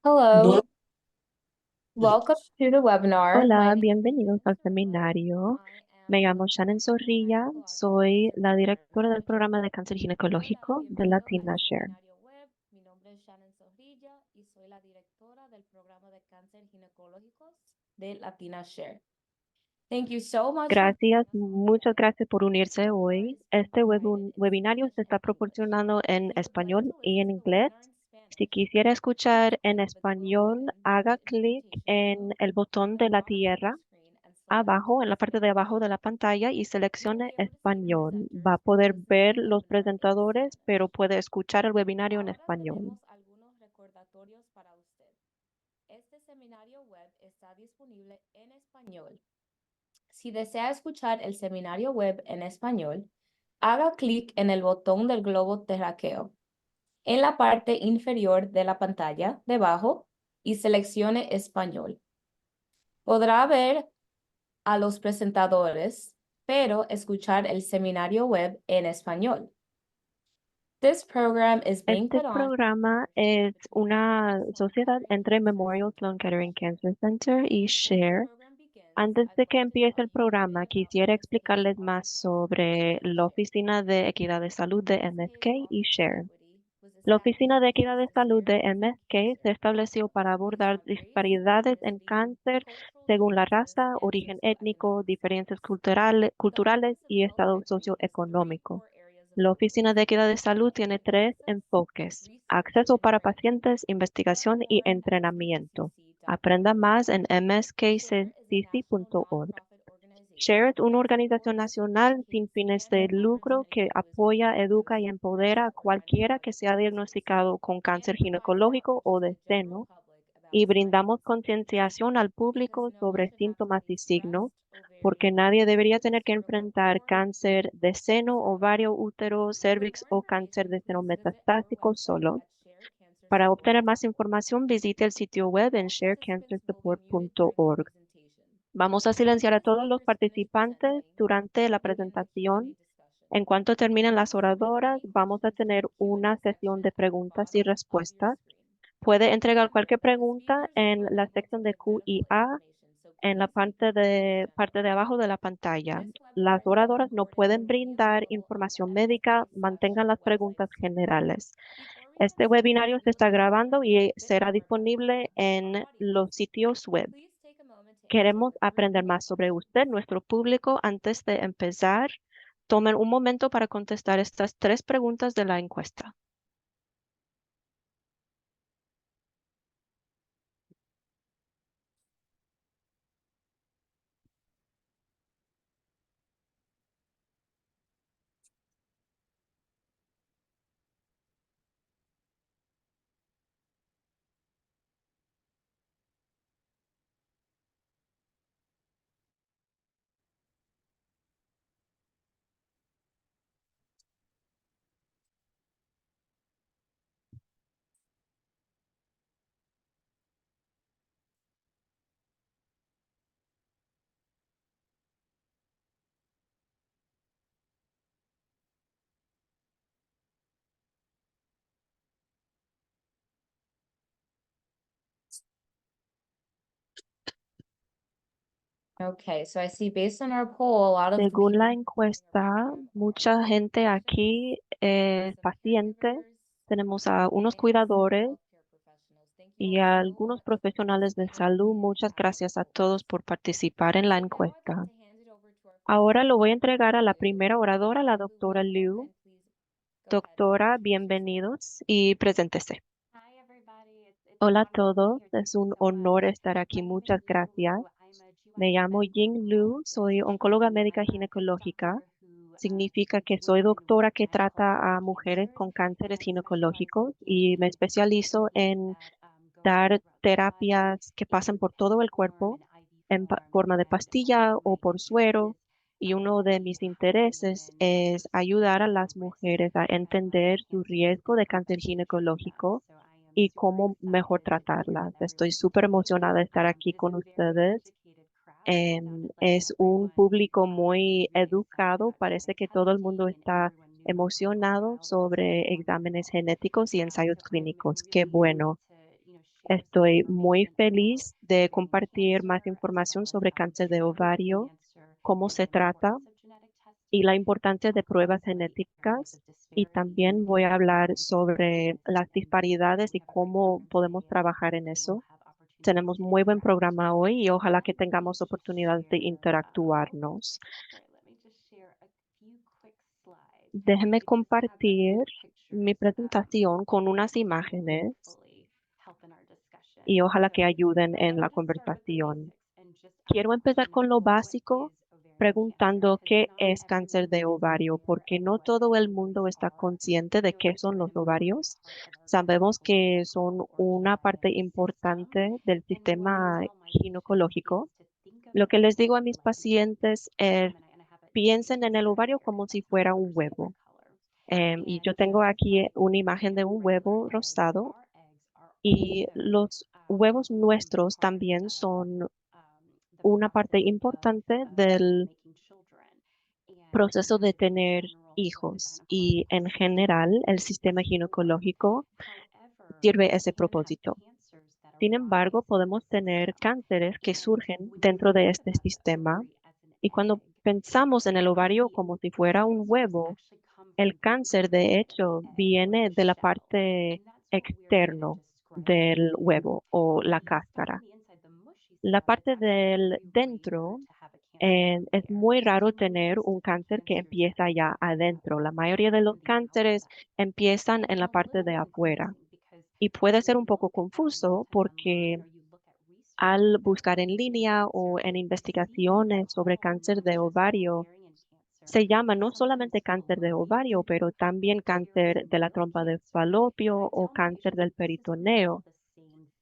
Hello, welcome to the webinar. My Hola, name is bienvenidos al Isabel and seminario. I am Me the llamo Shannon Zorrilla, gynecologic soy cancer la directora del coordinator. programa de cáncer Hola, ginecológico de bienvenido al Latina Share. seminario web. Mi nombre es Shannon Zorrilla y soy la directora del programa de cáncer ginecológicos de Latina Share. Thank you so much for Gracias, joining us on muchas today. gracias por This unirse webinar hoy. is being Este provided in webinario Spanish se está and English. proporcionando en If you would like español to y listen en to the inglés. webinar in Si Spanish, quisiera please escuchar en click the globe español, and read haga the clic interpretation en below el at botón the de la bottom of your tierra screen and select abajo, en la parte de abajo Spanish. de la pantalla y You will seleccione be able to see the español. Va presenters a and poder listen to ver the los webinar in presentadores, pero Spanish. puede escuchar el webinario en Ahora español. tenemos algunos recordatorios para usted. Este seminario web está disponible en español. Si desea escuchar el seminario web en español, haga clic en el botón del globo terráqueo en la parte inferior de la pantalla debajo y seleccione español. Podrá ver a los presentadores, pero escuchar el seminario web en español. This program is being Este put on programa es between una Memorial Sloan sociedad Kettering entre Cancer Memorial Center Sloan Kettering and Cancer Center y before the SHARE. program begins, Antes I'd de que like to empiece tell el you a programa, bit about quisiera MSK explicarles más Oncology and sobre Latina la Share. Oficina de Equidad de Salud de MSK MSK y Office of SHARE. Equity was La established Oficina de in Equidad de Salud de 2016 MSK se estableció para based abordar on race, disparidades en ethnicity, cáncer cultural según la differences, raza, and origen étnico, socioeconomic diferencias status. The culturales Office of y Health estado Equity has three socioeconómico. core areas of La Oficina focus: de Equidad de Salud tiene patient tres access, enfoques: research, acceso and para training. pacientes, Learn investigación y more at entrenamiento. Aprenda spdcc.org. más en SHARE is a national mskcc.org. nonprofit organization SHARE es una that organización supports, nacional sin advocates, fines and de empowers lucro que individuals with apoya, educa cancers, y empodera a breast or cualquiera que gynecologic sea cancers, diagnosticado con and cáncer provides ginecológico outreach o to de the general seno public about y signs brindamos and symptoms. concienciación al Because público no one sobre should have to síntomas y face breast, signos, porque ovarian, nadie debería uterine, tener que cervical, enfrentar or cáncer de seno, solo. ovario, útero, For cervix more o cáncer information, de seno please visit our metastásico website solo. at Para obtener más sharecancersupport.org. información, visite el sitio web en All participants will be muted during the sharecancersupport.org. presentation. Vamos a silenciar a Once todos los speakers finish participantes presenting, durante we'll la begin the Q&A presentación. discussion. En cuanto terminen You can las submit oradoras, any vamos a questions in tener the una Q&A sesión section de at the preguntas y bottom of your respuestas. screen. Puede entregar Remember, cualquier the pregunta speakers are en la unable to sección de give Q y medical A information, so en la please keep your questions parte general. de abajo de la pantalla. This webinar Las is being oradoras no recorded and pueden will be brindar available on the información médica, mantengan MSK/Share las websites. preguntas generales. Before we get Este started, webinario we se would está like to grabando tell you a y bit será more about disponible our en audience. los sitios web. Please take a moment to answer Queremos three aprender quick más sobre questions. usted, nuestro público. Antes de empezar, tomen un momento para contestar estas tres preguntas de la encuesta. Okay, so I see based on our poll, a lot of the Según people la answering are encuesta, from mucha gente physicians, aquí members es of paciente. caregivers, Tenemos a unos and senior cuidadores healthcare professionals. Thank you y all a so algunos much for profesionales de participating salud. and Muchas casting your gracias a todos votes. por participar en la So now I'd like encuesta. to hand it over to our first Ahora lo voy a entregar a la representative, primera oradora, la Dr. doctora Liu. Liu. And please go ahead and Doctora, introduce yourself. bienvenidos y preséntese. Hi, everybody. It's Hola a wonderful to be todos, here. Thank es you un so honor much. estar aquí. My name is Muchas gracias. Liu. I'm a Me GYN llamo medical Ying Lu, oncologist. soy oncóloga médica I'm a ginecológica. doctor who Significa treats que soy women with doctora que trata a gynecological mujeres cancers, con and cánceres I specialize in ginecológicos y me giving especializo therapies en that go on dar throughout the body terapias que pasan in por todo pill el form cuerpo and IV en form. forma de And one of pastilla o my por suero. interests Y uno de is mis helping intereses women es ayudar understand a their las risk mujeres a of entender su cancer and riesgo de how cáncer to treat them. ginecológico So I am y super cómo mejor excited to be here tratarlas. with Estoy everyone súper today. emocionada de estar aquí It is con a very ustedes. educated crowd. It sounded like Es un everyone público was muy really excited educado. about Parece genetic que todo el mundo testing and está everyone knew what a clinical emocionado trial was, which is sobre exámenes wonderful. genéticos y ensayos So I'm clínicos. Qué really happy bueno. to, Estoy muy feliz de compartir más información sobre cáncer de ovario, cómo se trata y la importancia de pruebas genéticas. Y también voy a hablar sobre las disparidades y cómo podemos trabajar en eso. Tenemos muy buen programa hoy y ojalá que tengamos oportunidad de interactuarnos. Déjeme compartir mi presentación con unas imágenes y ojalá que ayuden en la conversación. Quiero empezar con lo básico, preguntando qué es cáncer de ovario, porque no todo el mundo está consciente de qué son los ovarios. Sabemos que son una parte importante del sistema ginecológico. Lo que les digo a mis pacientes es, piensen en el ovario como si fuera un huevo. Y yo tengo aquí una imagen de un huevo rosado y los huevos nuestros también son una parte importante del proceso de tener hijos y en general el sistema ginecológico sirve ese propósito. Sin embargo, podemos tener cánceres que surgen dentro de este sistema y cuando pensamos en el ovario como si fuera un huevo, el cáncer de hecho viene de la parte externo del huevo o la cáscara. La parte del dentro es muy raro tener un cáncer que empieza ya adentro. La mayoría de los cánceres empiezan en la parte de afuera y puede ser un poco confuso porque al buscar en línea o en investigaciones sobre cáncer de ovario, se llama no solamente cáncer de ovario, pero también cáncer de la trompa de falopio o cáncer del peritoneo.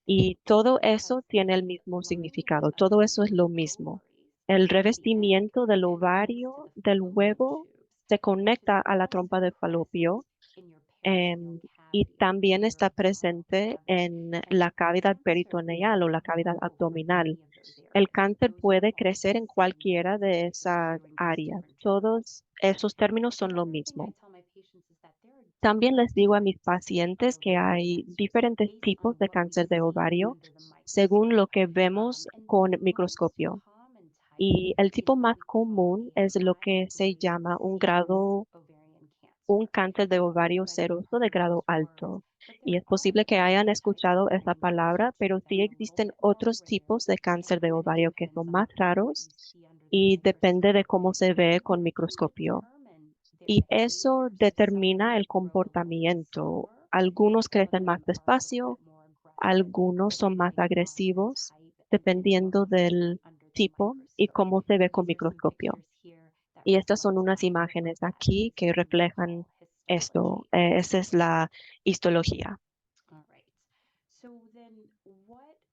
Y todo eso tiene el mismo significado, todo eso es lo mismo. El revestimiento del ovario, del huevo, se conecta a la trompa de falopio em, y también está presente en la cavidad peritoneal o la cavidad abdominal. El cáncer puede crecer en cualquiera de esas áreas. Todos esos términos son lo mismo. También les digo a mis pacientes que hay diferentes tipos de cáncer de ovario según lo que vemos con microscopio. Y el tipo más común es lo que se llama un cáncer de ovario seroso de grado alto. Y es posible que hayan escuchado esa palabra, pero sí existen otros tipos de cáncer de ovario que son más raros y depende de cómo se ve con microscopio. Y eso determina el comportamiento. Algunos crecen más despacio, algunos son más agresivos, dependiendo del tipo y cómo se ve con microscopio. Y estas son unas imágenes aquí que reflejan esto. Esa es la histología.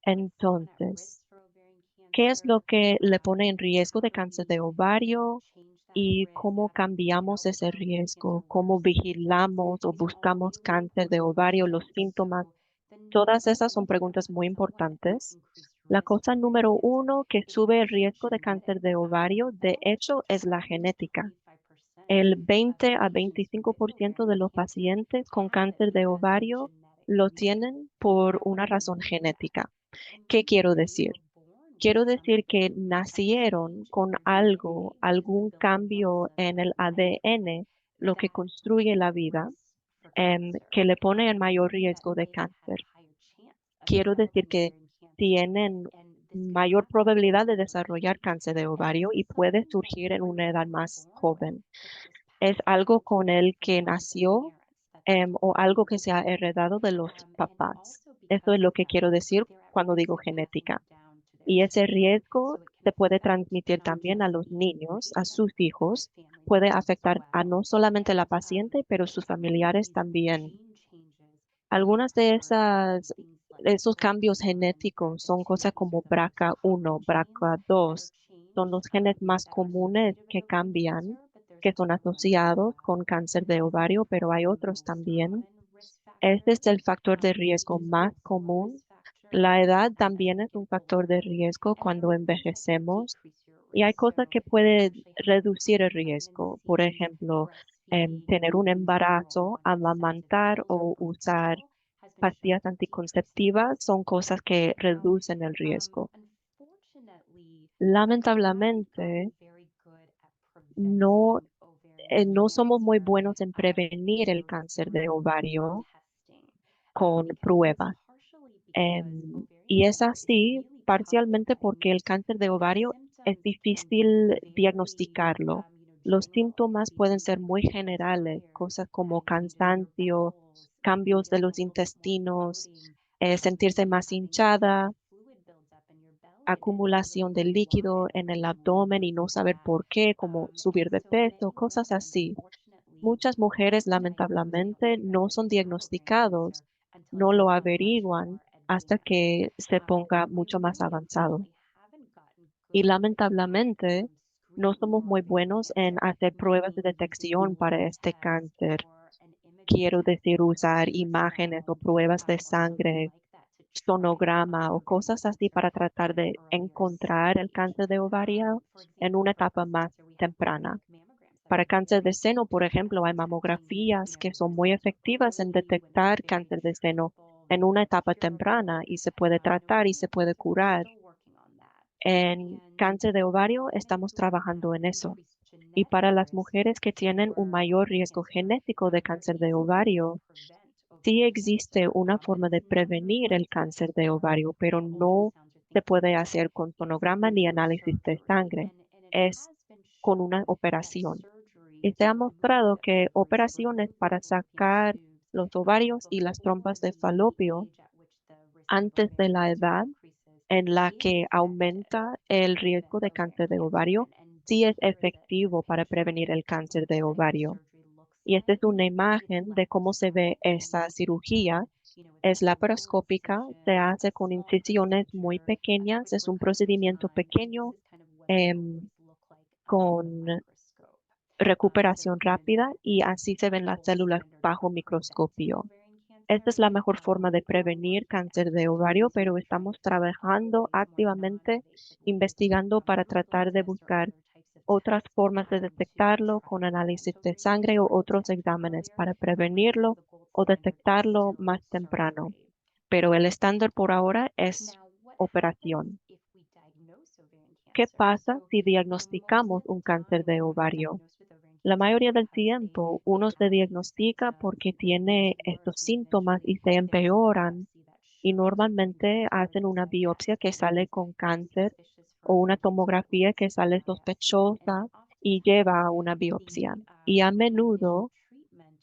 Entonces, ¿qué es lo que le pone en riesgo de cáncer de ovario y cómo cambiamos ese riesgo? ¿Cómo vigilamos o buscamos cáncer de ovario, los síntomas? Todas esas son preguntas muy importantes. La cosa número uno que sube el riesgo de cáncer de ovario, de hecho, es la genética. El 20 a 25% de los pacientes con cáncer de ovario lo tienen por una razón genética. ¿Qué quiero decir? Quiero decir que nacieron con algo, algún cambio en el ADN, lo que construye la vida, que le pone en mayor riesgo de cáncer. Quiero decir que tienen mayor probabilidad de desarrollar cáncer de ovario y puede surgir en una edad más joven. Es algo con el que nació o algo que se ha heredado de los papás. Eso es lo que quiero decir cuando digo genética. Y ese riesgo se puede transmitir también a los niños, a sus hijos, puede afectar a no solamente la paciente, pero sus familiares también. Algunas de esos cambios genéticos son cosas como BRCA1, BRCA2, son los genes más comunes que cambian, que son asociados con cáncer de ovario, pero hay otros también. Este es el factor de riesgo más común. La edad también es un factor de riesgo cuando envejecemos y hay cosas que pueden reducir el riesgo. Por ejemplo, tener un embarazo, amamantar o usar pastillas anticonceptivas son cosas que reducen el riesgo. Lamentablemente, no, no somos muy buenos en prevenir el cáncer de ovario con pruebas. Y es así parcialmente porque el cáncer de ovario es difícil diagnosticarlo. Los síntomas pueden ser muy generales, cosas como cansancio, cambios de los intestinos, sentirse más hinchada, acumulación de líquido en el abdomen y no saber por qué, como subir de peso, cosas así. Muchas mujeres lamentablemente no son diagnosticados, no lo averiguan hasta que se ponga mucho más avanzado. Y lamentablemente no somos muy buenos en hacer pruebas de detección para este cáncer. Quiero decir, usar imágenes o pruebas de sangre, sonograma o cosas así para tratar de encontrar el cáncer de ovario en una etapa más temprana. Para cáncer de seno, por ejemplo, hay mamografías que son muy efectivas en detectar cáncer de seno en una etapa temprana y se puede tratar y se puede curar. En cáncer de ovario estamos trabajando en eso. Y para las mujeres que tienen un mayor riesgo genético de cáncer de ovario, sí existe una forma de prevenir el cáncer de ovario, pero no se puede hacer con sonograma ni análisis de sangre. Es con una operación. Y se ha mostrado que operaciones para sacar los ovarios y las trompas de falopio antes de la edad en la que aumenta el riesgo de cáncer de ovario, sí es efectivo para prevenir el cáncer de ovario. Y esta es una imagen de cómo se ve esa cirugía. Es laparoscópica, se hace con incisiones muy pequeñas, es un procedimiento pequeño con recuperación rápida y así se ven las células bajo microscopio. Esta es la mejor forma de prevenir cáncer de ovario, pero estamos trabajando activamente, investigando para tratar de buscar otras formas de detectarlo con análisis de sangre o otros exámenes para prevenirlo o detectarlo más temprano. Pero el estándar por ahora es operación. ¿Qué pasa si diagnosticamos un cáncer de ovario? La mayoría del tiempo uno se diagnostica porque tiene estos síntomas y se empeoran y normalmente hacen una biopsia que sale con cáncer o una tomografía que sale sospechosa y lleva a una biopsia. Y a menudo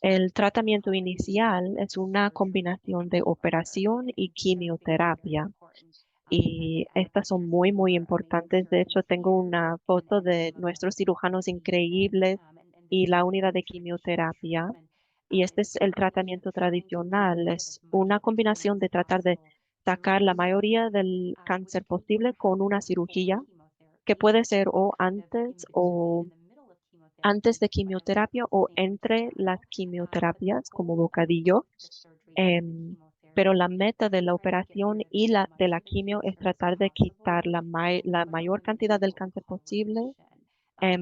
el tratamiento inicial es una combinación de operación y quimioterapia. Y estas son muy, muy importantes. De hecho, tengo una foto de nuestros cirujanos increíbles y la unidad de quimioterapia. Y este es el tratamiento tradicional. Es una combinación de tratar de sacar la mayoría del cáncer posible con una cirugía que puede ser o antes de quimioterapia o entre las quimioterapias como bocadillo. Em, pero la meta de la operación y la de la quimio es tratar de quitar la mayor cantidad del cáncer posible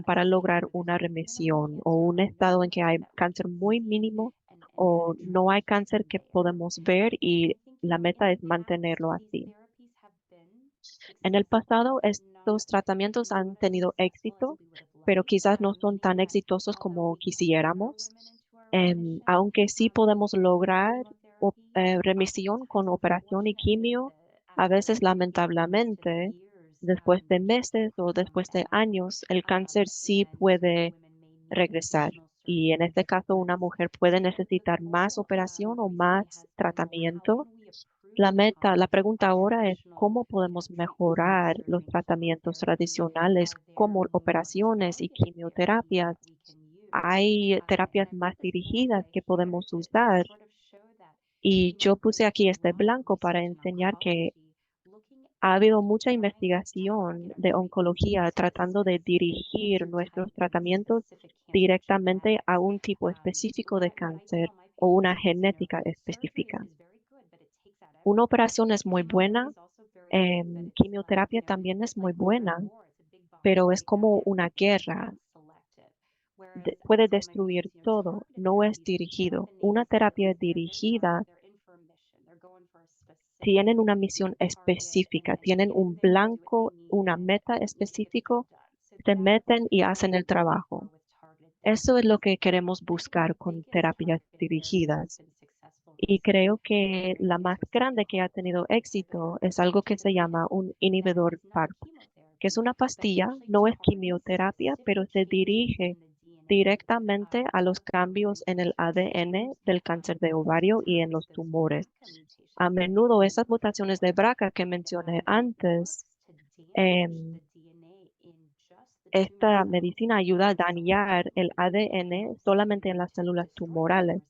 para lograr una remisión o un estado en que hay cáncer muy mínimo o no hay cáncer que podemos ver y la meta es mantenerlo así. En el pasado, estos tratamientos han tenido éxito, pero quizás no son tan exitosos como quisiéramos. Aunque sí podemos lograr remisión con operación y quimio, a veces lamentablemente, después de meses o después de años, el cáncer sí puede regresar. Y en este caso, una mujer puede necesitar más operación o más tratamiento. La pregunta ahora es cómo podemos mejorar los tratamientos tradicionales como operaciones y quimioterapias. Hay terapias más dirigidas que podemos usar y yo puse aquí este blanco para enseñar que ha habido mucha investigación de oncología tratando de dirigir nuestros tratamientos directamente a un tipo específico de cáncer o una genética específica. Una operación es muy buena, quimioterapia también es muy buena, pero es como una guerra. Puede destruir todo, no es dirigido. Una terapia dirigida tienen una misión específica, tienen un blanco, una meta específico, se meten y hacen el trabajo. Eso es lo que queremos buscar con terapias dirigidas. Y creo que la más grande que ha tenido éxito es algo que se llama un inhibidor PARP, que es una pastilla, no es quimioterapia, pero se dirige directamente a los cambios en el ADN del cáncer de ovario y en los tumores. A menudo esas mutaciones de BRCA que mencioné antes, em, esta medicina ayuda a dañar el ADN solamente en las células tumorales.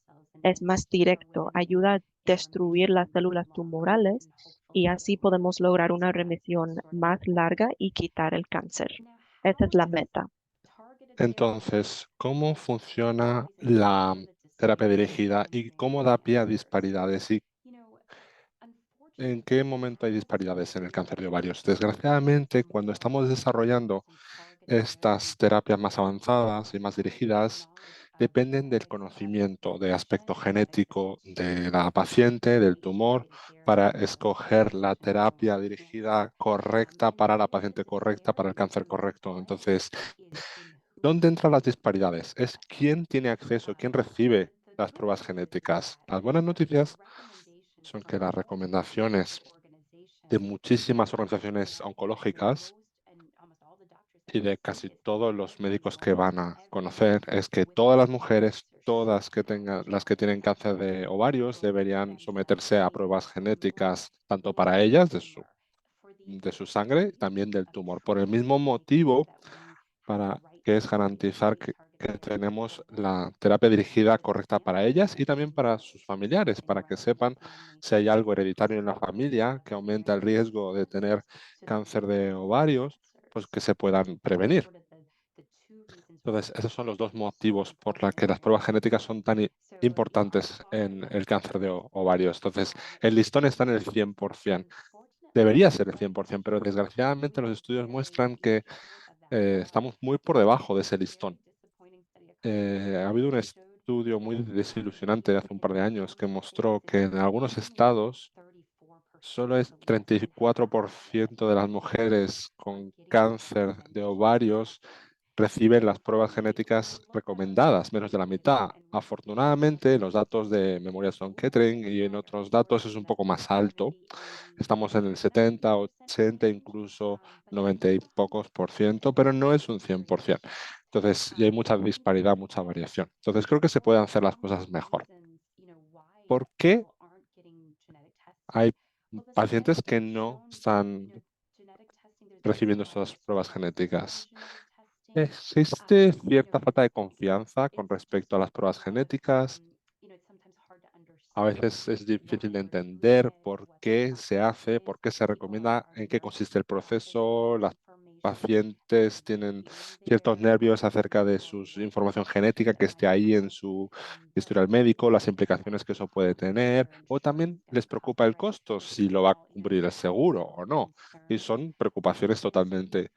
Es más directo, ayuda a destruir las células tumorales y así podemos lograr una remisión más larga y quitar el cáncer. Esa es la meta. Entonces, ¿cómo funciona la terapia dirigida y cómo da pie a disparidades? ¿Y en qué momento hay disparidades en el cáncer de ovarios? Desgraciadamente, cuando estamos desarrollando estas terapias más avanzadas y más dirigidas, dependen del conocimiento de aspecto genético de la paciente, del tumor, para escoger la terapia dirigida correcta para la paciente correcta, para el cáncer correcto. Entonces, ¿dónde entran las disparidades? Es quién tiene acceso, quién recibe las pruebas genéticas. Las buenas noticias son que las recomendaciones de muchísimas organizaciones oncológicas y de casi todos los médicos que van a conocer es que todas las mujeres, todas las que tienen cáncer de ovarios, deberían someterse a pruebas genéticas, tanto para ellas, de su sangre, también del tumor, por el mismo motivo que es garantizar que tenemos la terapia dirigida correcta para ellas y también para sus familiares, para que sepan si hay algo hereditario en la familia que aumenta el riesgo de tener cáncer de ovarios, pues que se puedan prevenir. Entonces, esos son los dos motivos por los que las pruebas genéticas son tan importantes en el cáncer de ovarios. Entonces, el listón está en el 100%. Debería ser el 100%, pero desgraciadamente los estudios muestran que estamos muy por debajo de ese listón. Ha habido un estudio muy desilusionante de hace un par de años que mostró que en algunos estados solo es 34% de las mujeres con cáncer de ovarios reciben las pruebas genéticas recomendadas, menos de la mitad. Afortunadamente, los datos de Memorial Sloan Kettering y en otros datos es un poco más alto. Estamos en el 70, 80, incluso 90 y pocos por ciento, pero no es un 100%. Entonces, y hay mucha disparidad, mucha variación. Entonces, creo que se pueden hacer las cosas mejor. ¿Por qué hay pacientes que no están recibiendo estas pruebas genéticas? Existe cierta falta de confianza con respecto a las pruebas genéticas. A veces es difícil de entender por qué se hace, por qué se recomienda, en qué consiste el proceso. Las pacientes tienen ciertos nervios acerca de su información genética que esté ahí en su historial médico, las implicaciones que eso puede tener, o también les preocupa el costo, si lo va a cubrir el seguro o no. Y son preocupaciones totalmente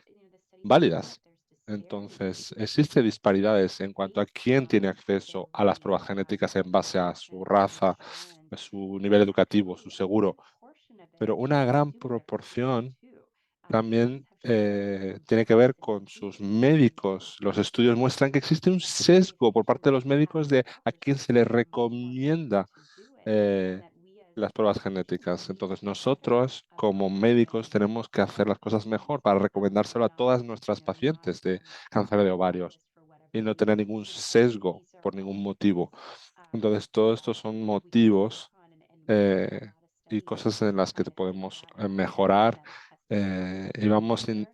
válidas. Entonces, existe disparidades en cuanto a quién tiene acceso a las pruebas genéticas en base a su raza, a su nivel educativo, su seguro, pero una gran proporción también tiene que ver con sus médicos. Los estudios muestran que existe un sesgo por parte de los médicos de a quién se les recomienda eh, las pruebas genéticas. Entonces, nosotros como médicos tenemos que hacer las cosas mejor para recomendárselo a todas nuestras pacientes de cáncer de ovarios y no tener ningún sesgo por ningún motivo. Entonces, todos estos son motivos eh, y cosas en las que podemos mejorar y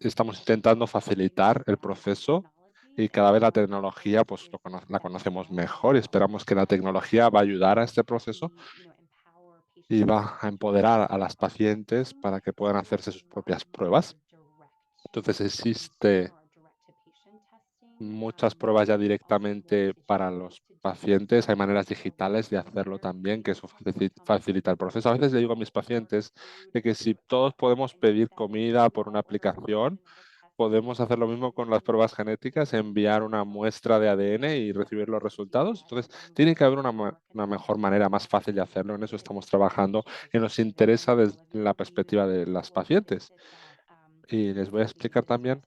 estamos intentando facilitar el proceso y cada vez la tecnología pues la conocemos mejor y esperamos que la tecnología va a ayudar a este proceso y va a empoderar a las pacientes para que puedan hacerse sus propias pruebas. Entonces existe muchas pruebas ya directamente para los pacientes. Hay maneras digitales de hacerlo también, que eso facilita el proceso. A veces le digo a mis pacientes de que si todos podemos pedir comida por una aplicación, podemos hacer lo mismo con las pruebas genéticas, enviar una muestra de ADN y recibir los resultados. Entonces, tiene que haber una mejor manera, más fácil de hacerlo. En eso estamos trabajando y nos interesa desde la perspectiva de las pacientes. Y les voy a explicar también,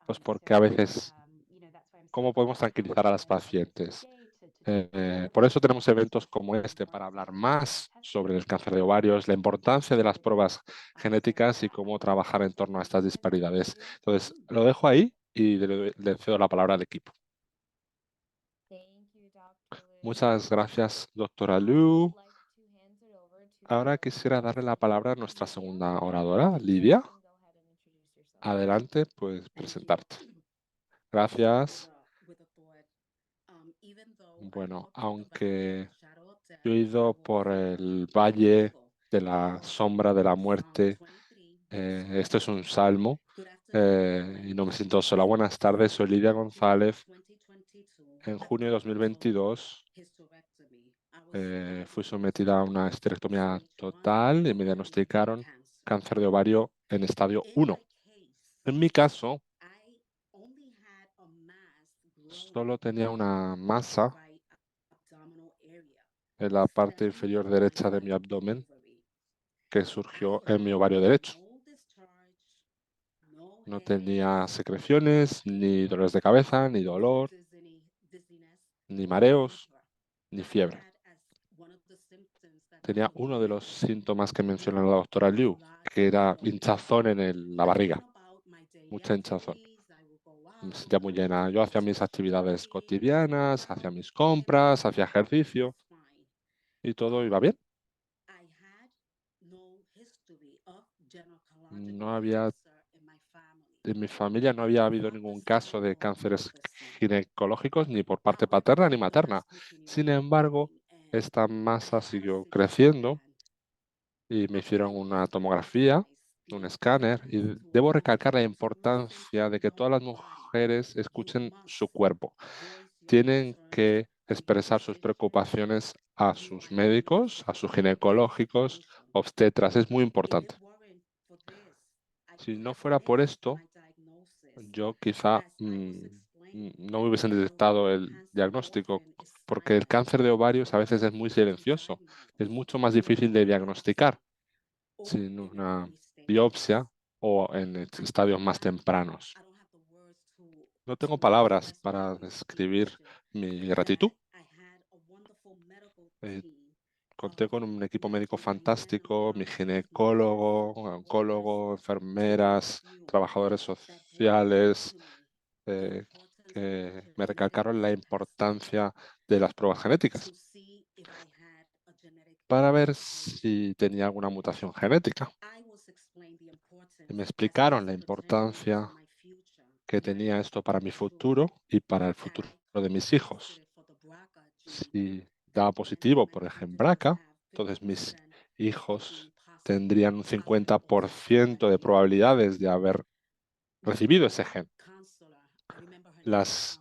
pues, porque a veces, cómo podemos tranquilizar a las pacientes. Por eso tenemos eventos como este, para hablar más sobre el cáncer de ovarios, la importancia de las pruebas genéticas y cómo trabajar en torno a estas disparidades. Entonces, lo dejo ahí y le cedo la palabra al equipo. Thank you, Dr. Liu. Muchas gracias, doctora I Liu. would like to hand it over to Ahora our quisiera darle la next palabra a speaker, nuestra Lydia. segunda oradora, Lydia, Lidia. you can go ahead and introduce yourself. Adelante, pues Thank you. presentarte. Gracias. With a thought, even though I Bueno, walk through the valley aunque of the shadow of death, yo he I ido will por fear el no valle evil. de la sombra de la muerte, Psalm 23, verse esto es 4. un salmo, Good afternoon, y no me everyone. siento sola. Buenas tardes, soy Lidia González. In 2022, En after junio de a brutal 2022 hysterectomy, I was diagnosed fui with sometida a una stage esterectomía 1 total y me ovarian diagnosticaron cancer. cáncer de ovario en estadio In 1. my case, En mi caso, I only had a mass growing solo tenía in una my masa right abdominal area, en la parte stemming inferior from my derecha de right mi abdomen ovary. que surgió en mi ovario derecho. No discharge, no No headaches, tenía secreciones, ni dolores de cabeza, ni no dolor, dizziness, ni or mareos, fever. ni I fiebre. had as one of the symptoms that Tenía the uno de los leaders síntomas que menciona la noted doctora was Liu, large que era swelling. hinchazón en la I barriga, went about my daily mucha hinchazón. activities. I would go Me out, sentía I muy would do llena. Yo hacía mis physical actividades activities, cotidianas, hacía well, mis compras, hacía everything ejercicio was fine. y todo iba bien. I had no history of gynecological No había, cancer in my family. en mi familia no había habido ningún caso de cánceres ginecológicos ni por parte However, paterna ni the materna. mass continued Sin growing, embargo, and esta I masa had a siguió CT creciendo scan. y me After hicieron being una tomografía, hospitalized, un being escáner, y diagnosed to debo recalcar la ovarian cancer, listen importancia de que to todas your las body. mujeres You escuchen su must cuerpo. voice your Tienen concerns que to your expresar sus physician. preocupaciones a You sus are in médicos, a sus ginecológicos, information. obstetras. Es muy If importante. it weren't for this, I Si could no have fuera por missed esto, my diagnosis. yo quizá As I was explained, no me hubiesen detectado ovarian el cancer diagnóstico, often is porque el silent cáncer de ovarios a and veces es muy difficult to silencioso. Es diagnose mucho más with a difícil de biopsy diagnosticar or sin in the una early stages. biopsia o en And estadios for más that, tempranos. I don't have the words No to tengo palabras express my para describir appreciation mi that gratitud. I had a wonderful medical Eh, team Conté of con un equipo médico medical fantástico, mi gynecologists, ginecólogo, nurses, oncólogo, workers, to name a enfermeras, few, trabajadores that brought home sociales, to me the importance of que me genetic recalcaron la testing importancia de las pruebas genéticas to see if I had a genetic para ver predisposition. si tenía alguna mutación genética. I was explained the importance Y me as explicaron this la pertained to importancia my future que tenía marriage esto para mi to futuro y para el futuro I de mis hijos. tested for the BRCA gene, Si daba and positivo my por ejemplo children en would BRCA, have entonces mis 50% of it hijos being positive. tendrían un I had also 50% de somebody, probabilidades de haber recibido ese gen. counselor, I remember her name, La was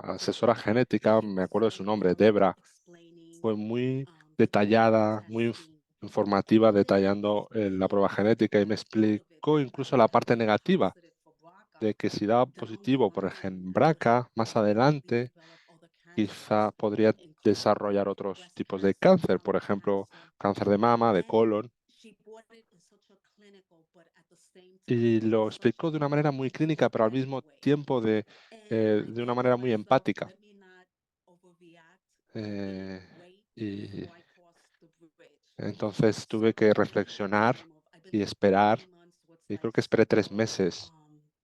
asesora genética, me acuerdo de su very nombre, well Debra, explaining fue muy the genetic detallada, muy testing, informativa, even detallando if la prueba genética y me had thought of it explicó that incluso I la might parte be negativa positive for BRCA, de que si daba down the positivo por line ejemplo I could BRCA, más possibly adelante develop other quizá cancers, podría including desarrollar otros breast tipos de cancer, cáncer, por lung ejemplo, cancer, cáncer de mama, de and colon, she brought it in such a clinical, but at the same y time lo such explicó de una manera muy clínica, pero al empathetic mismo way. tiempo And I de una thought to manera muy myself, empática. let me not overreact. Let me Eh, wait y before I cross the bridge. entonces tuve So que in the reflexionar time of, I y believe, esperar, 3 months towards y that creo que esperé 3 cycle, meses,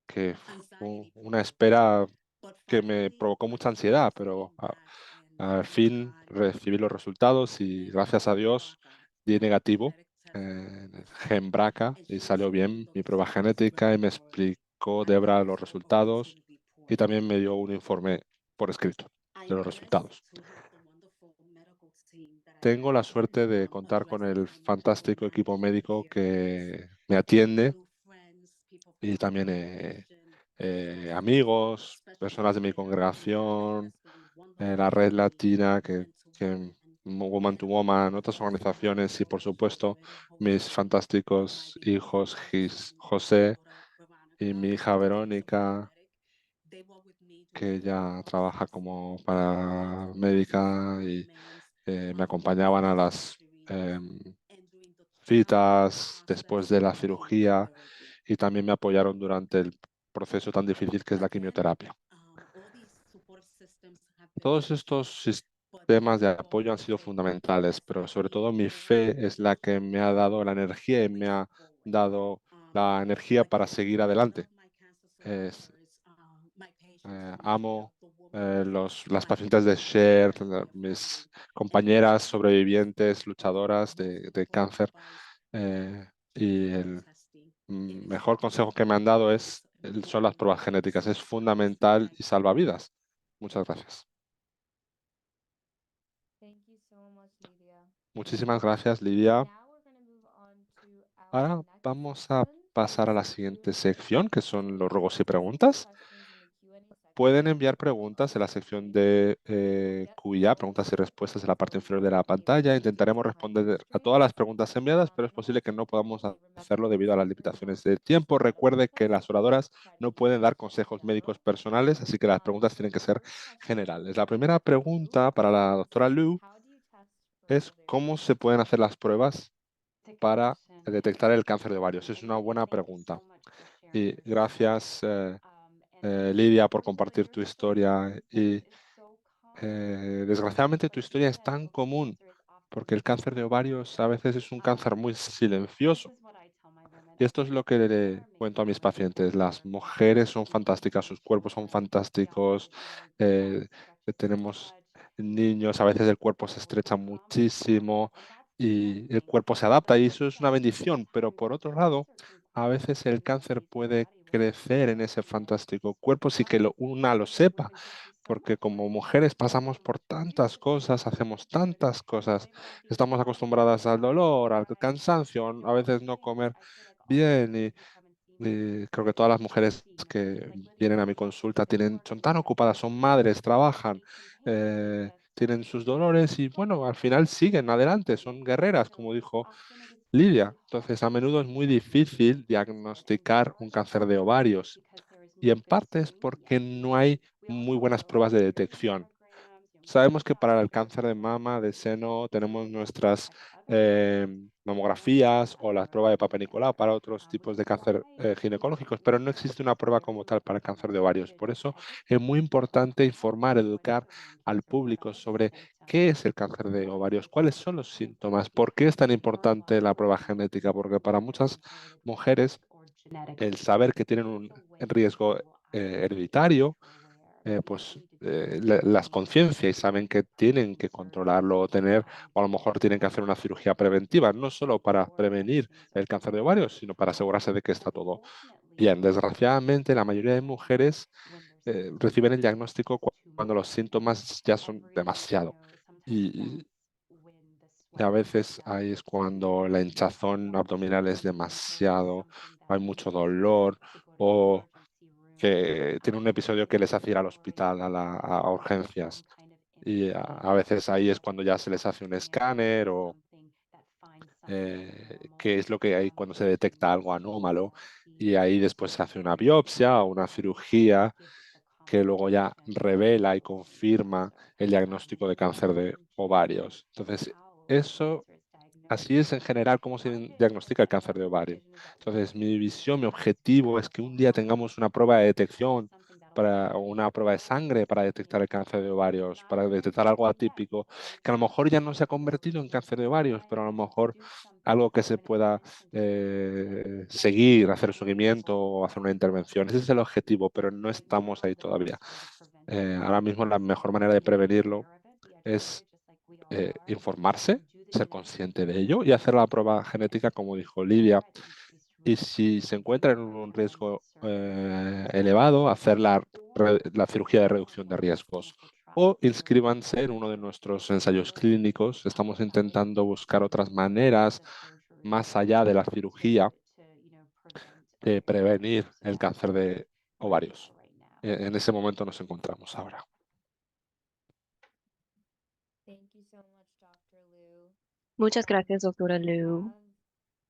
que fue anxiety una prevailed. espera But que me finally, provocó my mucha cells ansiedad, pero came back, and al thank fin God, recibí los resultados y gracias a negative Dios BRCA. di My negativo genetic test en el was gen fine, BRCA and y she salió explained bien the mi prueba results genética y me whenever explicó I Debra had los the resultados opportunity y prior. también me dio un informe por escrito I de am los blessed resultados. to have the wonderful medical team that I Tengo la have suerte de contar con addressing el my medical fantástico equipo management médico here in this. que me atiende New friends, people from y my también congregation, amigos, especially personas de mi here in Miami, congregación, has been wonderful la to red me, latina, woman to que woman. Woman to And my Woman, otras wonderful son, organizaciones y por Jose, supuesto already mis hosting my fantásticos beloved hijos grandson, José daughter y mi hija Verónica, que ya trabaja como paramédica y me acompañaban a las citas después de la cirugía y también me apoyaron durante el proceso tan difícil que es la quimioterapia. Todos estos sistemas de apoyo han sido fundamentales, pero sobre todo mi fe es la que me ha dado la energía y me ha dado la energía para seguir adelante. Amo las pacientes de Share, mis compañeras sobrevivientes, luchadoras de cáncer. Y el mejor consejo que me han dado son las pruebas genéticas. Es fundamental y salva vidas. Muchas gracias. Thank you so much, Lydia. Muchísimas gracias, Lidia. Now we're going to move on to our Ahora next vamos a section. pasar a la siguiente sección, que son los ruegos y preguntas. Pueden enviar preguntas en la sección de QIA, preguntas y respuestas en la parte inferior de la pantalla. Intentaremos responder a todas las preguntas enviadas, pero es posible que no podamos hacerlo debido a las limitaciones de tiempo. Recuerde que las oradoras no pueden dar consejos médicos personales, así que las preguntas tienen que ser generales. La primera pregunta para la doctora Liu es ¿cómo se pueden hacer las pruebas para detectar el cáncer de ovarios? Es una buena pregunta. Y gracias, Lidia, por compartir tu historia. Y desgraciadamente tu historia es tan común porque el cáncer de ovarios a veces es un cáncer muy silencioso. Y esto es lo que le cuento a mis pacientes. Las mujeres son fantásticas, sus cuerpos son fantásticos. Tenemos niños, a veces el cuerpo se estrecha muchísimo y el cuerpo se adapta y eso es una bendición. Pero por otro lado, a veces el cáncer puede crecer en ese fantástico cuerpo sin que una lo sepa, porque como mujeres pasamos por tantas cosas, hacemos tantas cosas, estamos acostumbradas al dolor, al cansancio, a veces no comer bien y creo que todas las mujeres que vienen a mi consulta son tan ocupadas, son madres, trabajan, tienen sus dolores y bueno, al final siguen adelante, son guerreras, como dijo Lidia. Entonces, a menudo es muy difícil diagnosticar un cáncer de ovarios y en parte es porque no hay muy buenas pruebas de detección. Sabemos que para el cáncer de mama, de seno, tenemos nuestras mamografías o las pruebas de Papa Nicolau para otros tipos de cáncer ginecológicos, pero no existe una prueba como tal para el cáncer de ovarios. Por eso es muy importante informar, educar al público sobre qué es el cáncer de ovarios, cuáles son los síntomas, por qué es tan importante la prueba genética, porque para muchas mujeres el saber que tienen un riesgo hereditario las conciencias y saben que tienen que controlarlo o tener, o a lo mejor tienen que hacer una cirugía preventiva, no solo para prevenir el cáncer de ovarios, sino para asegurarse de que está todo bien. Desgraciadamente, la mayoría de mujeres reciben el diagnóstico cuando los síntomas ya son demasiado. Y a veces ahí es cuando la hinchazón abdominal es demasiado, hay mucho dolor o que tiene un episodio que les hace ir al hospital, a urgencias. Y a veces ahí es cuando ya se les hace un escáner o qué es lo que hay cuando se detecta algo anómalo. Y ahí después se hace una biopsia o una cirugía que luego ya revela y confirma el diagnóstico de cáncer de ovarios. Entonces, eso así es en general cómo se diagnostica el cáncer de ovario. Entonces, mi visión, mi objetivo es que un día tengamos una prueba de detección o una prueba de sangre para detectar el cáncer de ovarios, para detectar algo atípico, que a lo mejor ya no se ha convertido en cáncer de ovarios, pero a lo mejor algo que se pueda seguir, hacer seguimiento o hacer una intervención. Ese es el objetivo, pero no estamos ahí todavía. Ahora mismo la mejor manera de prevenirlo es informarse, ser consciente de ello y hacer la prueba genética, como dijo Lidia. Y si se encuentra en un riesgo elevado, hacer la cirugía de reducción de riesgos. O inscríbanse en uno de nuestros ensayos clínicos. Estamos intentando buscar otras maneras, más allá de la cirugía, de prevenir el cáncer de ovarios. En ese momento nos encontramos ahora. Thank you so much, Dr. Liu. Muchas gracias, doctora Liu.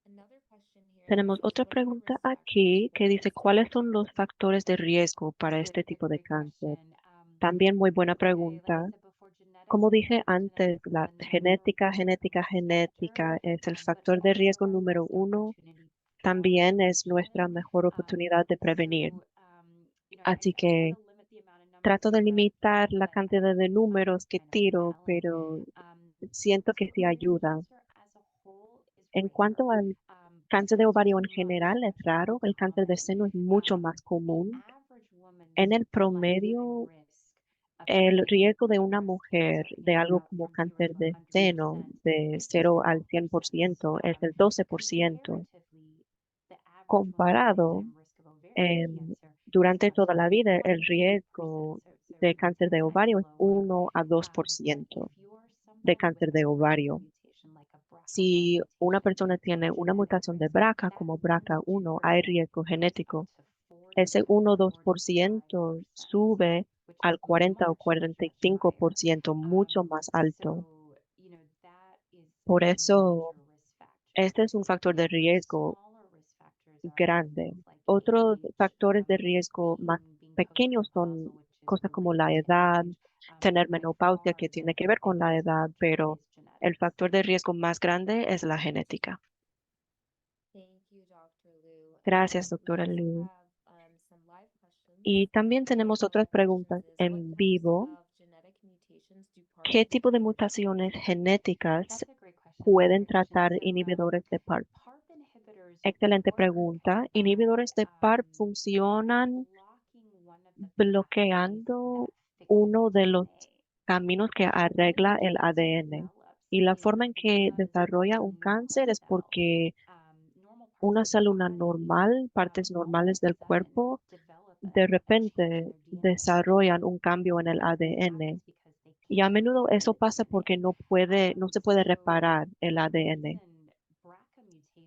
Another question here Tenemos otra pregunta aquí que dice, ¿cuáles son los factores de riesgo para este tipo de cáncer? También muy buena pregunta. Como dije antes, la genética es el factor de riesgo número uno. También es nuestra mejor oportunidad de prevenir. Así que trato de limitar la cantidad de números que tiro, pero siento que sí ayuda. En cuanto al cáncer de ovario en general, es raro. El cáncer de seno es mucho más común. En el promedio, el riesgo de una mujer de algo como cáncer de seno de 0 al 100% es el 12%. Comparado, durante toda la vida, el riesgo de cáncer de ovario es 1 a 2% de cáncer de ovario. Si una persona tiene una mutación de BRCA como BRCA1, hay riesgo genético. Ese 1 o 2% sube al 40 o 45%, mucho más alto. Por eso, este es un factor de riesgo grande. Otros factores de riesgo más pequeños son cosas como la edad, tener menopausia que tiene que ver con la edad, pero el factor de riesgo más grande es la genética. Gracias, doctora Liu. Y también tenemos otras preguntas en vivo. ¿Qué tipo de mutaciones genéticas pueden tratar inhibidores de PARP? Excelente pregunta. Inhibidores de PARP funcionan bloqueando uno de los caminos que arregla el ADN. Y la forma en que desarrolla un cáncer es porque una célula normal, partes normales del cuerpo, de repente desarrollan un cambio en el ADN. Y a menudo eso pasa porque no se puede reparar el ADN.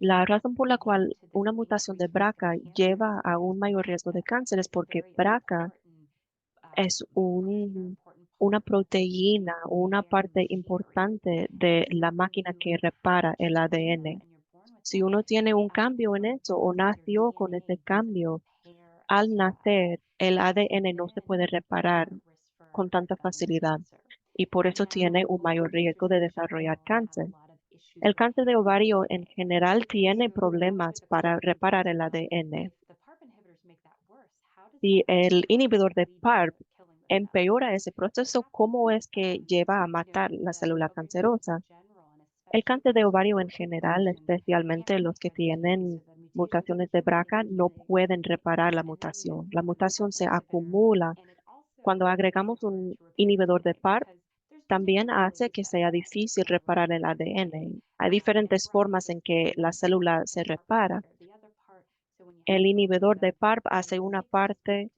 La razón por la cual una mutación de BRCA lleva a un mayor riesgo de cáncer es porque BRCA es una proteína, una parte importante de la máquina que repara el ADN. Si uno tiene un cambio en eso o nació con ese cambio, al nacer el ADN no se puede reparar con tanta facilidad y por eso tiene un mayor riesgo de desarrollar cáncer. El cáncer de ovario en general tiene problemas para reparar el ADN. Si el inhibidor de PARP empeora ese proceso, ¿cómo es que lleva a matar la célula cancerosa? El cáncer de ovario en general, especialmente los que tienen mutaciones de BRCA, no pueden reparar la mutación. La mutación se acumula. Cuando agregamos un inhibidor de PARP, también hace que sea difícil reparar el ADN. Hay diferentes formas en que la célula se repara. El inhibidor de PARP hace una parte,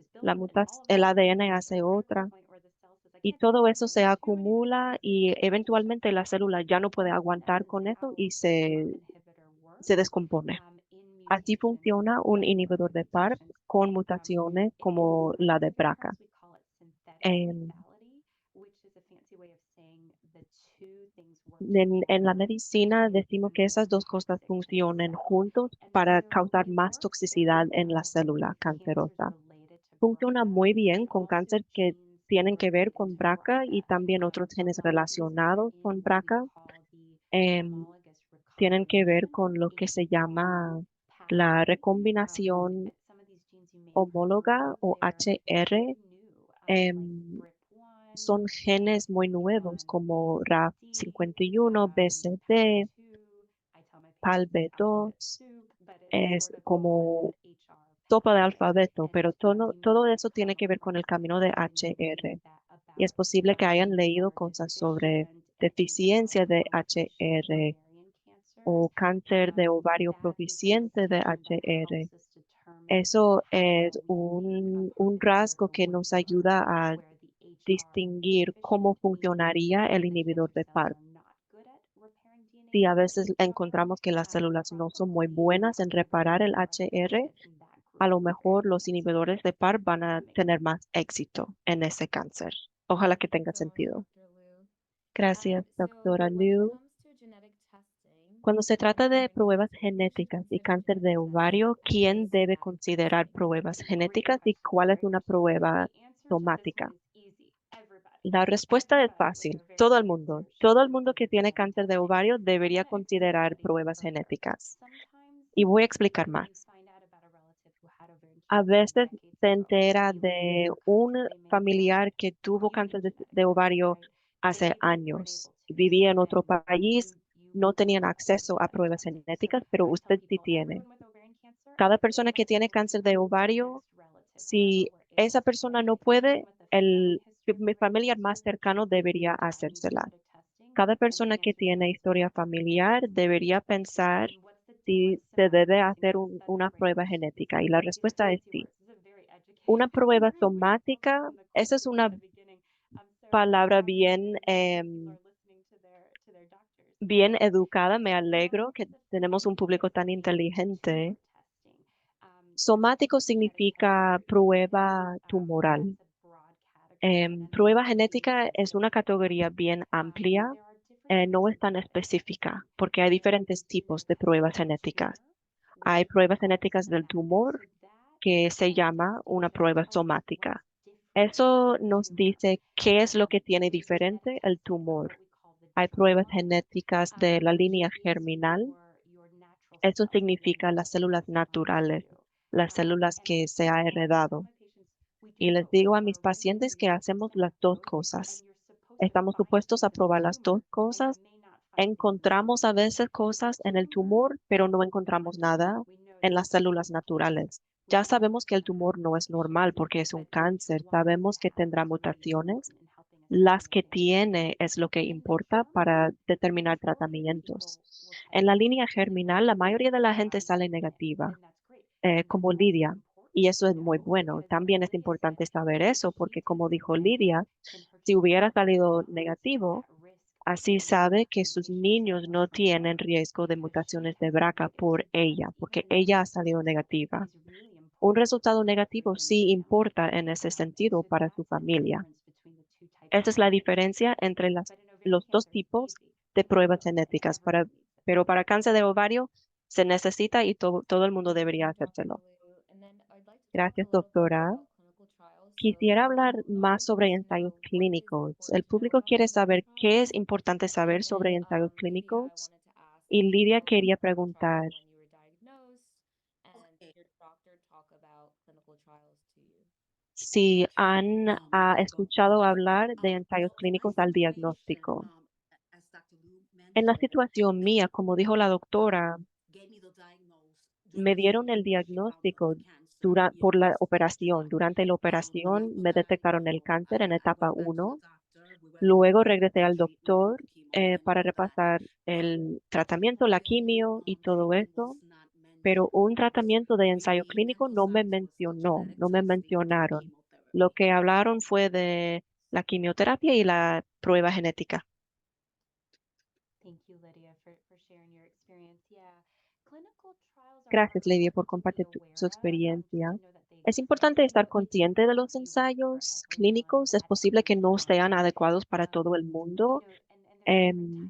el ADN hace otra, y todo eso se acumula y eventualmente la célula ya no puede aguantar con eso y se descompone. Así funciona un inhibidor de PARP con mutaciones como la de BRCA. En la medicina decimos que esas dos cosas funcionan juntos para causar más toxicidad en la célula cancerosa. Funciona muy bien con cáncer que tienen que ver con BRCA y también otros genes relacionados con BRCA. Tienen que ver con lo que se llama la recombinación homóloga o HR. Son genes muy nuevos como RAF51, BCD, PALB2, es como sopa de alfabeto, pero todo eso tiene que ver con el camino de HR. Y es posible que hayan leído cosas sobre deficiencia de HR o cáncer de ovario proficiente de HR. Eso es un rasgo que nos ayuda a distinguir cómo funcionaría el inhibidor de PARP. Si a veces encontramos que las células no son muy buenas en reparar el HR, a lo mejor los inhibidores de PARP van a tener más éxito en ese cáncer. Ojalá que tenga sentido. Gracias, doctora Liu. Cuando se trata de pruebas genéticas y cáncer de ovario, ¿quién debe considerar pruebas genéticas y cuál es una prueba somática? La respuesta es fácil. Todo el mundo. Todo el mundo que tiene cáncer de ovario debería considerar pruebas genéticas. Y voy a explicar más. A veces se entera de un familiar que tuvo cáncer de ovario hace años. Vivía en otro país, no tenían acceso a pruebas genéticas, pero usted sí tiene. Cada persona que tiene cáncer de ovario, si esa persona no puede, mi familiar más cercano debería hacérsela. Cada persona que tiene historia familiar debería pensar si se debe hacer una prueba genética y la respuesta es sí. Una prueba somática, esa es una palabra bien educada. Me alegro que tenemos un público tan inteligente. Somático significa prueba tumoral. Prueba genética es una categoría bien amplia, no es tan específica, porque hay diferentes tipos de pruebas genéticas. Hay pruebas genéticas del tumor que se llama una prueba somática. Eso nos dice qué es lo que tiene diferente el tumor. Hay pruebas genéticas de la línea germinal. Eso significa las células naturales, las células que se ha heredado. Y les digo a mis pacientes que hacemos las dos cosas. Estamos supuestos a probar las dos cosas. Encontramos a veces cosas en el tumor, pero no encontramos nada en las células naturales. Ya sabemos que el tumor no es normal porque es un cáncer. Sabemos que tendrá mutaciones. Las que tiene es lo que importa para determinar tratamientos. En la línea germinal, la mayoría de la gente sale negativa, como Lidia, y eso es muy bueno. También es importante saber eso porque, como dijo Lidia, si hubiera salido negativo, así sabe que sus niños no tienen riesgo de mutaciones de BRCA por ella, porque ella ha salido negativa. Un resultado negativo sí importa en ese sentido para su familia. Esa es la diferencia entre los dos tipos de pruebas genéticas. Pero para cáncer de ovario se necesita y todo el mundo debería hacérselo. Gracias, doctora. Quisiera hablar más sobre ensayos clínicos. El público quiere saber qué es importante saber sobre ensayos clínicos y Lidia quería preguntar Okay. si han Let's go. escuchado hablar de Well, ensayos in my clínicos al situation, diagnóstico. as Dr. Liu En la mentioned, situación mía, como dijo la doctora, get me the diagnose during me the dieron el surgery. You found me diagnóstico with cancer. por la Stage operación. 1. Durante la When I operación was me detectaron el diagnosed, cáncer en I etapa went back to the 1. doctor. We went Luego over regresé the al treatment, doctor chemo, and para all that. repasar But el tratamiento, la quimio y todo treatment eso, was not pero mentioned un because tratamiento de ensayo we clínico no me emphasized was the mencionó, genetic no me testing and the mencionaron. Lo chemotherapy. que hablaron fue de la quimioterapia y la prueba genética. Gracias, Lidia, por compartir su experiencia. Es importante estar consciente de los ensayos clínicos. Es posible que no sean adecuados para todo el mundo. Em,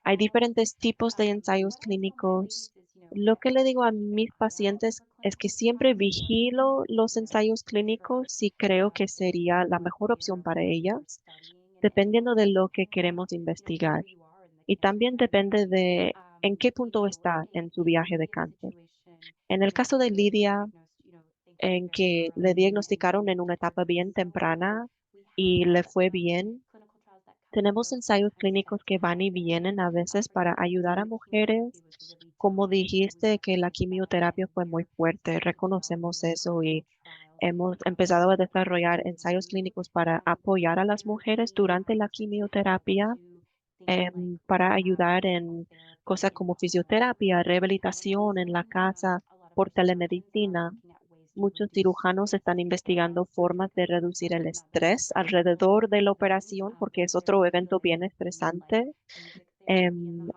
Hay diferentes tipos de ensayos clínicos. Lo que le digo a mis pacientes es que siempre vigilo los ensayos clínicos si creo que sería la mejor opción para ellas, dependiendo de lo que queremos investigar. Y también depende de en qué punto está en su viaje de cáncer. En el caso de Lidia, en que le diagnosticaron en una etapa bien temprana y le fue bien, tenemos ensayos clínicos que van y vienen a veces para ayudar a mujeres. Como dijiste que la quimioterapia fue muy fuerte, reconocemos eso y hemos empezado a desarrollar ensayos clínicos para apoyar a las mujeres durante la quimioterapia, para ayudar en cosas como fisioterapia, rehabilitación en la casa, por telemedicina. Muchos cirujanos están investigando formas de reducir el estrés alrededor de la operación porque es otro evento bien estresante.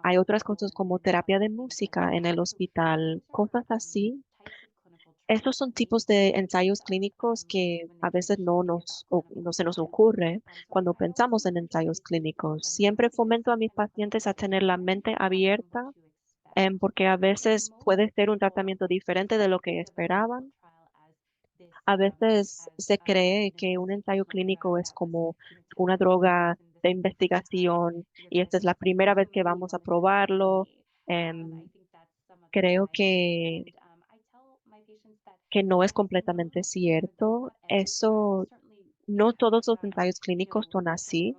Hay otras cosas como terapia de música en el hospital, cosas así. Estos son tipos de ensayos clínicos que a veces no se nos ocurre cuando pensamos en ensayos clínicos. Siempre fomento a mis pacientes a tener la mente abierta, porque a veces puede ser un tratamiento diferente de lo que esperaban. A veces se cree que un ensayo clínico es como una droga de investigación y esta es la primera vez que vamos a probarlo. Creo que no es completamente cierto. Eso, no todos los ensayos clínicos son así.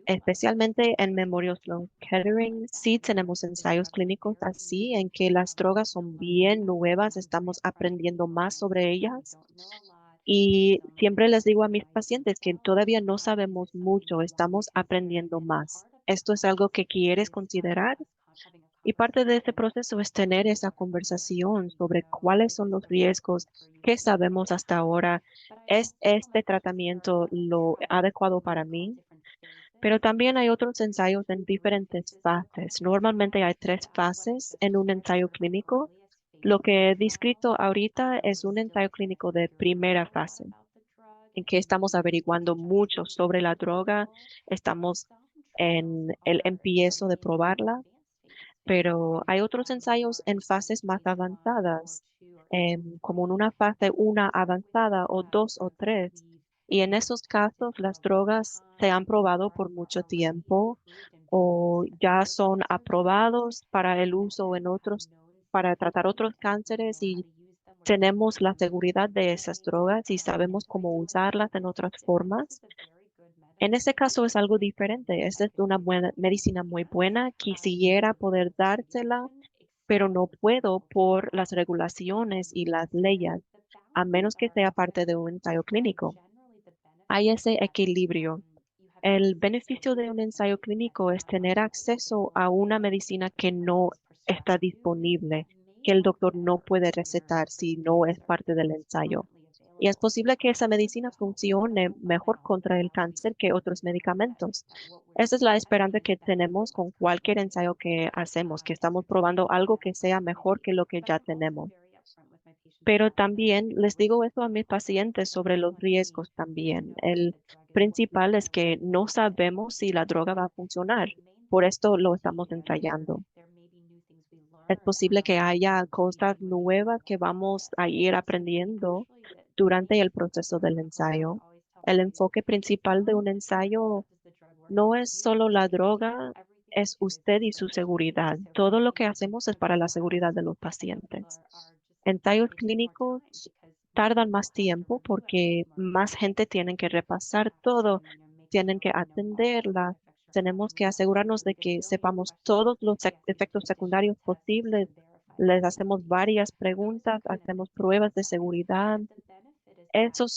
Especialmente en Memorial Sloan Kettering, sí tenemos ensayos clínicos así, en que las drogas son bien nuevas, estamos aprendiendo más sobre ellas. Y siempre les digo a mis pacientes que todavía no sabemos mucho, estamos aprendiendo más. Esto es algo que quieres considerar y parte de este proceso es tener esa conversación sobre cuáles son los riesgos, qué sabemos hasta ahora, ¿es este tratamiento lo adecuado para mí? Pero también hay otros ensayos en diferentes fases. Normalmente hay 3 fases en un ensayo clínico. Lo que he descrito ahorita es un ensayo clínico de primera fase, en que estamos averiguando mucho sobre la droga, estamos en el empiezo de probarla, pero hay otros ensayos en fases más avanzadas, como en una fase 1 avanzada o 2 o 3. Y en esos casos las drogas se han probado por mucho tiempo o ya son aprobados para el uso en otros, para tratar otros cánceres y tenemos la seguridad de esas drogas y sabemos cómo usarlas en otras formas. En ese caso es algo diferente. Esta es una buena medicina muy buena. Quisiera poder dársela, pero no puedo por las regulaciones y las leyes, a menos que sea parte de un ensayo clínico. Hay ese equilibrio. El beneficio de un ensayo clínico es tener acceso a una medicina que no está disponible, que el doctor no puede recetar si no es parte del ensayo. Y es posible que esa medicina funcione mejor contra el cáncer que otros medicamentos. Esa es la esperanza que tenemos con cualquier ensayo que hacemos, que estamos probando algo que sea mejor que lo que ya tenemos. Pero también les digo eso a mis pacientes sobre los riesgos también. El principal es que no sabemos si la droga va a funcionar. Por esto lo estamos ensayando. Es posible que haya cosas nuevas que vamos a ir aprendiendo durante el proceso del ensayo. El enfoque principal de un ensayo no es solo la droga, es usted y su seguridad. Todo lo que hacemos es para la seguridad de los pacientes. Ensayos clínicos tardan más tiempo porque más gente tiene que repasar todo, tienen que atenderla. Tenemos que asegurarnos de que sepamos todos los efectos secundarios posibles. Les hacemos varias preguntas, hacemos pruebas de seguridad. Eso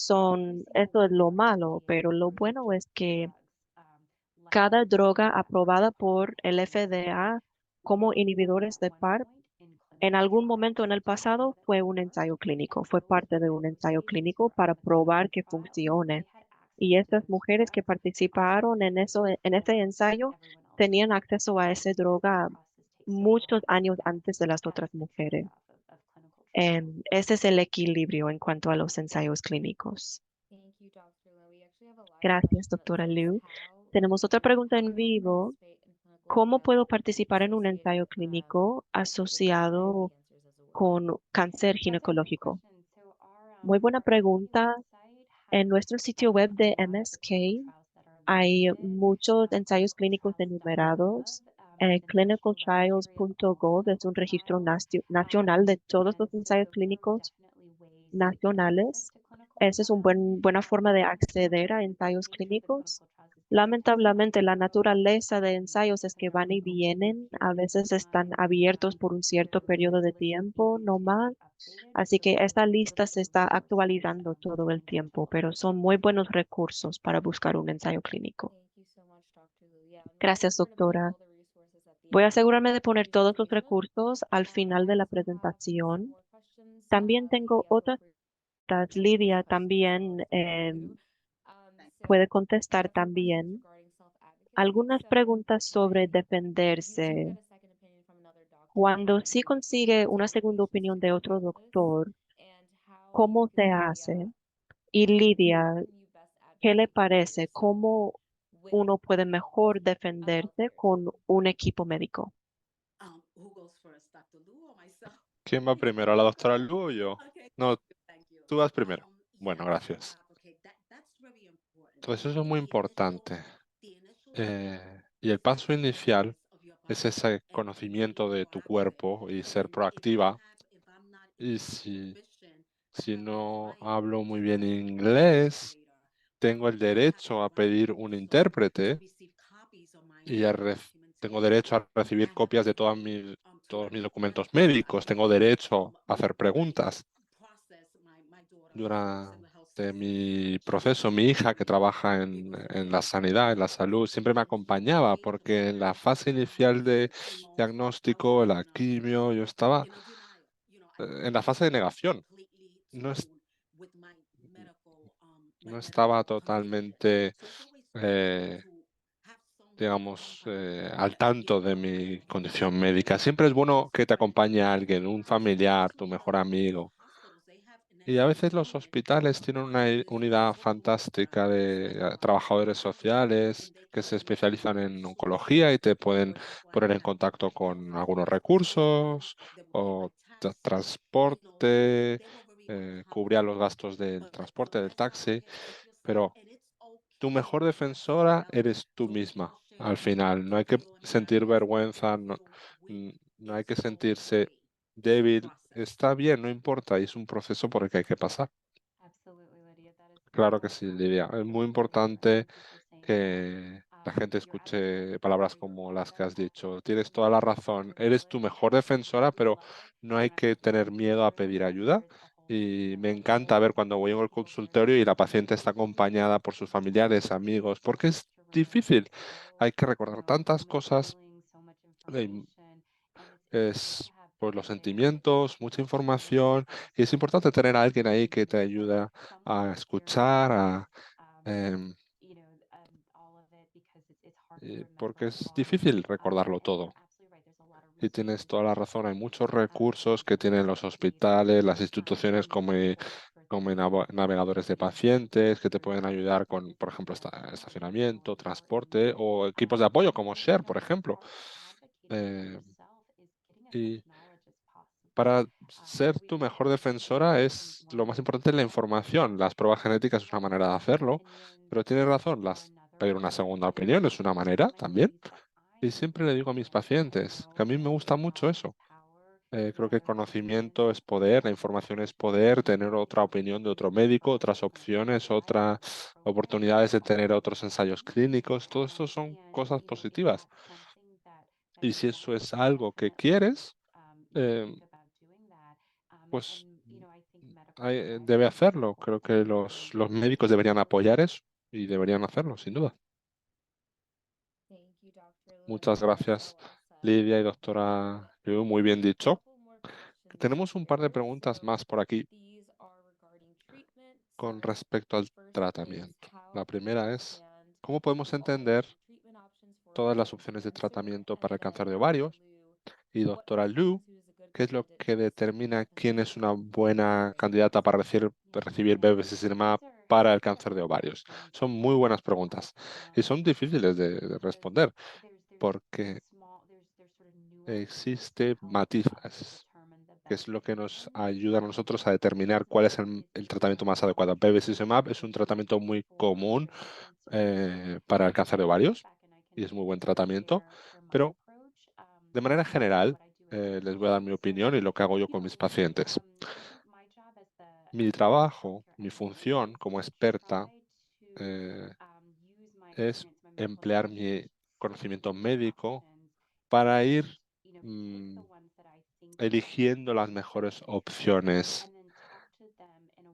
es lo malo, pero lo bueno es que cada droga aprobada por el FDA como inhibidores de PARP en algún momento en el pasado fue un ensayo clínico, fue parte de un ensayo clínico para probar que funcione. Y estas mujeres que participaron en ese ensayo tenían acceso a esa droga muchos años antes de las otras mujeres. Ese es el equilibrio en cuanto a los ensayos clínicos. Gracias, doctora Liu. Tenemos otra pregunta en vivo. ¿Cómo puedo participar en un ensayo clínico asociado con cáncer ginecológico? Muy buena pregunta. En nuestro sitio web de MSK hay muchos ensayos clínicos enumerados. Clinicaltrials.gov es un registro nacional de todos los ensayos clínicos nacionales. Esa es una buena forma de acceder a ensayos clínicos. Lamentablemente, la naturaleza de ensayos es que van y vienen. A veces están abiertos por un cierto periodo de tiempo, no más. Así que esta lista se está actualizando todo el tiempo, pero son muy buenos recursos para buscar un ensayo clínico. Gracias, doctora. Voy a asegurarme de poner todos los recursos al final de la presentación. También tengo otras preguntas. Lidia también puede contestar también. Algunas preguntas sobre defenderse. Cuando sí consigue una segunda opinión de otro doctor, cómo se hace. Y Lidia, ¿qué le parece? ¿Cómo uno puede mejor defenderse con un equipo médico? Who goes first, Dr. Lu or myself? ¿Quién va primero, la doctora Lu o yo? Okay, No, thank you. tú vas primero. Bueno, Yeah, gracias. okay, that's very important. Entonces eso es muy importante. The initial Y el paso inicial of your es body ese and conocimiento de tu proactive. cuerpo y ser And proactiva. if I'm not Y English proficient, I si have the no right hablo muy bien to inglés, translator. tengo el I have derecho the a right pedir un also intérprete to receive copies of my y tengo documentation. derecho a I recibir have copias de the right to todos mis documentos request médicos. Tengo derecho a hacer preguntas. process my daughter who works in the health Durante system. mi proceso, mi hija que trabaja en la sanidad, en la salud, siempre me acompañaba porque en la fase inicial de diagnóstico, la quimio, yo estaba en la fase de negación. No, no estaba totalmente, digamos, al tanto de mi condición médica. Siempre es bueno que te acompañe alguien, un familiar, tu mejor amigo. Y a veces los hospitales tienen una unidad fantástica de trabajadores sociales que se especializan en oncología y te pueden poner en contacto con algunos recursos o transporte, cubrir los gastos del transporte, del taxi, pero tu mejor defensora eres tú misma al final. No hay que sentir vergüenza, no hay que sentirse débil. Está bien, no importa, y es un proceso por el que hay que pasar. Claro que sí, Lidia. Es muy importante que la gente escuche palabras como las que has dicho. Tienes toda la razón. Eres tu mejor defensora, pero no hay que tener miedo a pedir ayuda. Y me encanta ver cuando voy al consultorio y la paciente está acompañada por sus familiares, amigos, porque es difícil. Hay que recordar tantas cosas. eh, Es por los sentimientos, mucha información. Y es importante tener a alguien ahí que te ayuda a escuchar, em, porque es difícil recordarlo todo. Y tienes toda la razón, hay muchos recursos que tienen los hospitales, las instituciones como navegadores de pacientes que te pueden ayudar con, por ejemplo, estacionamiento, transporte o equipos de apoyo como Share, por ejemplo. Eh, y para ser tu mejor defensora es lo más importante la información. Las pruebas genéticas es una manera de hacerlo, pero tienes razón, pedir una segunda opinión es una manera también. Y siempre le digo a mis pacientes que a mí me gusta mucho eso. Creo que conocimiento es poder, la información es poder, tener otra opinión de otro médico, otras opciones, otras oportunidades de tener otros ensayos clínicos. Todo esto son cosas positivas. Y si eso es algo que quieres, eh, pues debe hacerlo. Creo que los médicos deberían apoyar eso y deberían hacerlo, sin duda. Muchas gracias, Lidia y doctora Liu, muy bien dicho. Tenemos un par de preguntas más por aquí con respecto al tratamiento. La primera es, ¿cómo podemos entender todas las opciones de tratamiento para el cáncer de ovarios? Y doctora Liu, ¿qué es lo que determina quién es una buena candidata para recibir bevacizumab para el cáncer de ovarios? Son muy buenas preguntas y son difíciles de responder porque existe matices, que es lo que nos ayuda a nosotros a determinar cuál es el tratamiento más adecuado. Bevacizumab es un tratamiento muy común para el cáncer de ovarios y es muy buen tratamiento, pero de manera general, les voy a dar mi opinión y lo que hago yo con mis pacientes. Mi trabajo, mi función como experta eh, es emplear mi conocimiento médico para ir mm, eligiendo las mejores opciones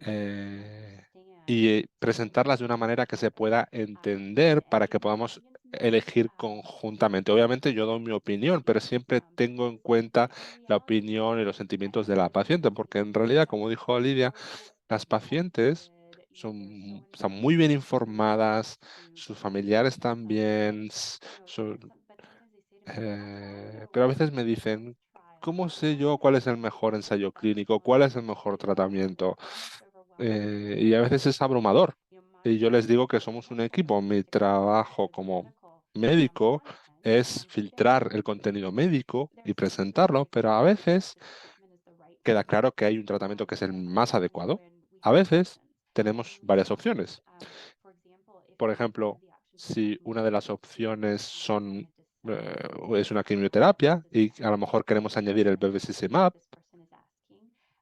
eh, y presentarlas de una manera que se pueda entender para que podamos elegir conjuntamente. Obviamente yo doy mi opinión, pero siempre tengo en cuenta la opinión y los sentimientos de la paciente, porque en realidad, como dijo Lidia, las pacientes están muy bien informadas, sus familiares también, pero a veces me dicen, ¿Cómo sé yo cuál es el mejor ensayo clínico? ¿Cuál es el mejor tratamiento? Y a veces es abrumador. Y yo les digo que somos un equipo. Mi trabajo como médico es filtrar el contenido médico y presentarlo, pero a veces queda claro que hay un tratamiento que es el más adecuado. A veces tenemos varias opciones. Por ejemplo, si una de las opciones es una quimioterapia y a lo mejor queremos añadir el bevacizumab,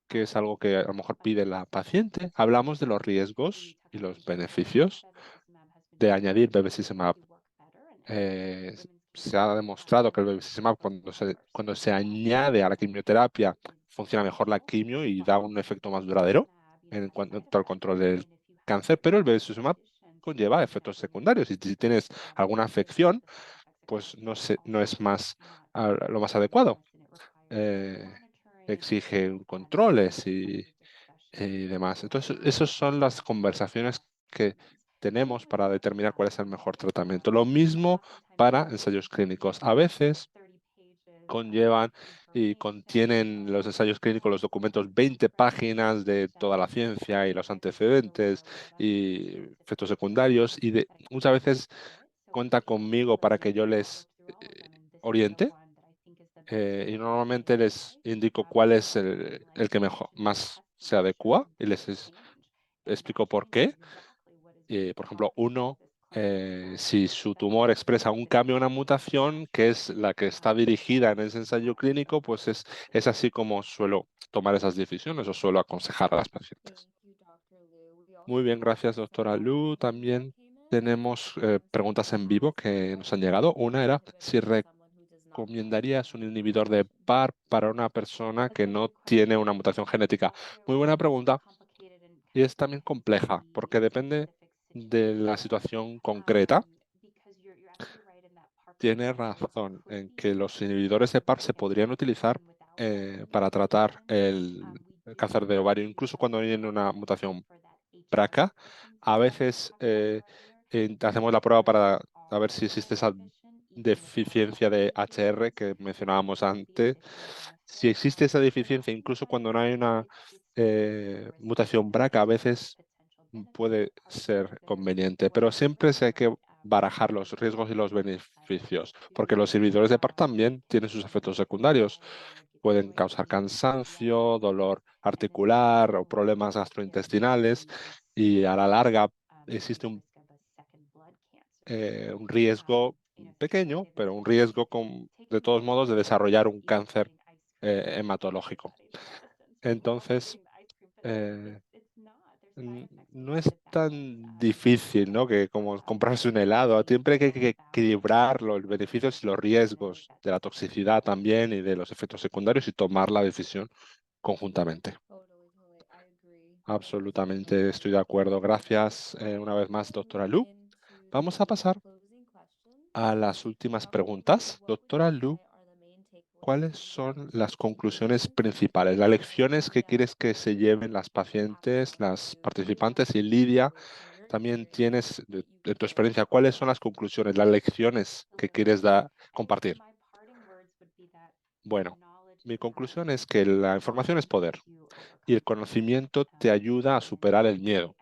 que es algo que a lo mejor pide la paciente, hablamos de los riesgos y los beneficios de añadir bevacizumab. Eh, Se ha demostrado que el bevacizumab cuando se añade a la quimioterapia funciona mejor la quimio y da un efecto más duradero en cuanto al control del cáncer, pero el bevacizumab conlleva efectos secundarios y si tienes alguna afección, pues no es lo más adecuado. Eh, Exige controles y demás. Entonces, esas son las conversaciones que tenemos para determinar cuál es el mejor tratamiento. Lo mismo para ensayos clínicos. A veces conllevan y contienen los ensayos clínicos, los documentos, 20 páginas de toda la ciencia y los antecedentes y efectos secundarios y muchas veces cuenta conmigo para que yo les oriente y normalmente les indico cuál es el que mejor, más se adecua y explico por qué. Por ejemplo, si su tumor expresa un cambio, una mutación, que es la que está dirigida en ese ensayo clínico, pues es así como suelo tomar esas decisiones o suelo aconsejar a las pacientes. Muy bien, gracias, doctora Lu. También tenemos preguntas en vivo que nos han llegado. Una era si recomendarías un inhibidor de PARP para una persona que no tiene una mutación genética. Muy buena pregunta. Y es también compleja porque depende de la situación concreta. Tiene razón en que los inhibidores de PARP se podrían utilizar para tratar el cáncer de ovario, incluso cuando hay una mutación BRCA. A veces hacemos la prueba para ver si existe esa deficiencia de HR que mencionábamos antes. Si existe esa deficiencia, incluso cuando no hay una mutación BRCA, a veces puede ser conveniente, pero siempre se hay que barajar los riesgos y los beneficios, porque los inhibidores de PARP también tienen sus efectos secundarios. Pueden causar cansancio, dolor articular o problemas gastrointestinales y a la larga existe un riesgo pequeño, pero un riesgo de todos modos de desarrollar un cáncer hematológico. Entonces, eh, no es tan difícil, ¿no? Que como comprarse un helado. Siempre hay que equilibrar los beneficios y los riesgos de la toxicidad también y de los efectos secundarios y tomar la decisión conjuntamente. Absolutamente estoy de acuerdo. Gracias una vez más, doctora Lu. Vamos a pasar a las últimas preguntas. Doctora Lu, ¿cuáles son las conclusiones principales, las lecciones que quieres que se lleven las pacientes, las participantes y Lidia? También tienes, de tu experiencia, ¿cuáles son las conclusiones, las lecciones que quieres compartir? Bueno, mi conclusión es que la información es poder y el conocimiento te ayuda a superar el miedo.